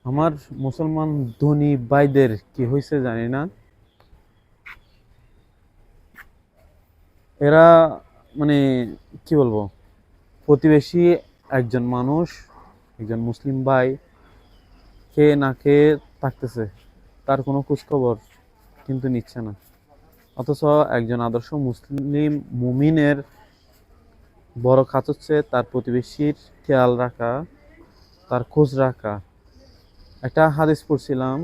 আমার মুসলমান ধনী ভাইদের কি হয়েছে জানি না। এরা মানে কি বলবো, প্রতিবেশী একজন মানুষ, একজন মুসলিম ভাই খেয়ে না খেয়ে থাকতেছে, তার কোনো খোঁজখবর কিন্তু নিচ্ছে না। অথচ একজন আদর্শ মুসলিম মুমিনের বড় কাজ হচ্ছে তার প্রতিবেশীর খেয়াল রাখা, তার খোঁজ রাখা। একটা হাদিস পড়ছিলাম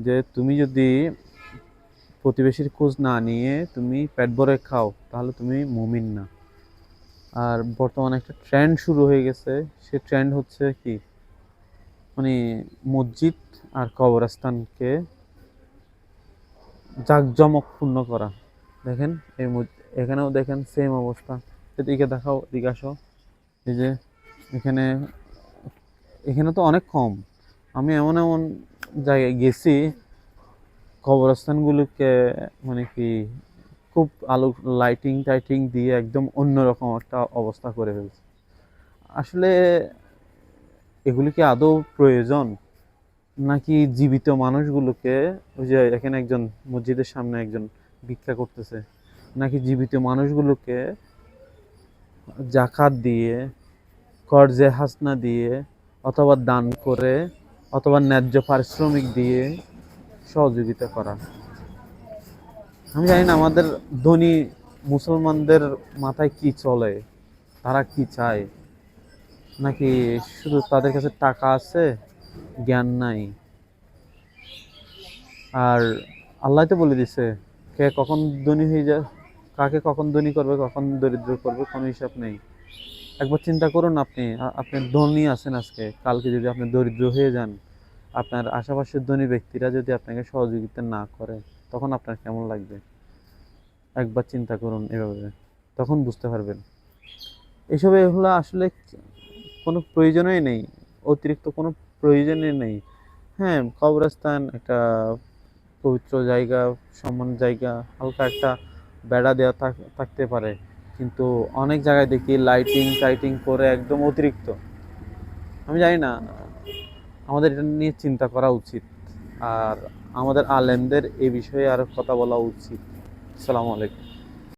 যে তুমি যদি প্রতিবেশীর খোঁজ না নিয়ে তুমি পেট ভরে খাও তাহলে তুমি মুমিন না। আর বর্তমানে একটা ট্রেন্ড শুরু হয়ে গেছে, সে ট্রেন্ড হচ্ছে কি, মানে মসজিদ আর কবরস্থানকে জাঁকজমকপূর্ণ করা। দেখেন এখানেও দেখেন সেম অবস্থা। এদিকে দেখাও, এদিকে আসো। এই যে এখানে এখানে তো অনেক কম। আমি এমন এমন জায়গায় গেছি, কবরস্থানগুলোকে মানে কি খুব আলো লাইটিং টাইটিং দিয়ে একদম অন্যরকম একটা অবস্থা করে ফেলছে। আসলে এগুলি কি আদৌ প্রয়োজন, নাকি জীবিত মানুষগুলোকে, ওই যে এখানে একজন মসজিদের সামনে একজন ভিক্ষা করতেছে, নাকি জীবিত মানুষগুলোকে জাকাত দিয়ে, কর্জে হাসনা দিয়ে, অথবা দান করে, অথবা ন্যায্য পারিশ্রমিক দিয়ে সহযোগিতা করা। আমি জানি না আমাদের ধনী মুসলমানদের মাথায় কি চলে, তারা কি চায়, নাকি শুধু তাদের কাছে টাকা আছে, জ্ঞান নাই। আর আল্লাহ তো বলে দিছে কে কখন ধনী হয়ে যায়, কাকে কখন ধনী করবে কখন দরিদ্র করবে কোনো হিসাব নেই। একবার চিন্তা করুন, আপনি ধনী আছেন আজকে, কালকে যদি আপনি দরিদ্র হয়ে যান, আপনার আশেপাশের ধনী ব্যক্তিরা যদি আপনাকে সহযোগিতা না করে, তখন আপনার কেমন লাগবে? একবার চিন্তা করুন এভাবে, তখন বুঝতে পারবেন। এগুলো আসলে কোনো প্রয়োজনই নেই, অতিরিক্ত কোনো প্রয়োজনই নেই। হ্যাঁ, কবরস্থান একটা পবিত্র জায়গা, সম্মান জায়গা, হালকা একটা বেড়া দেওয়া থাকতে পারে, কিন্তু অনেক জায়গায় দেখি লাইটিং টাইটিং করে একদম অতিরিক্ত। আমি জানি না, আমাদের এটা নিয়ে চিন্তা করা উচিত। আর আমাদের আলেমদের এই বিষয়ে আরো কথা বলা উচিত। আসসালামু আলাইকুম।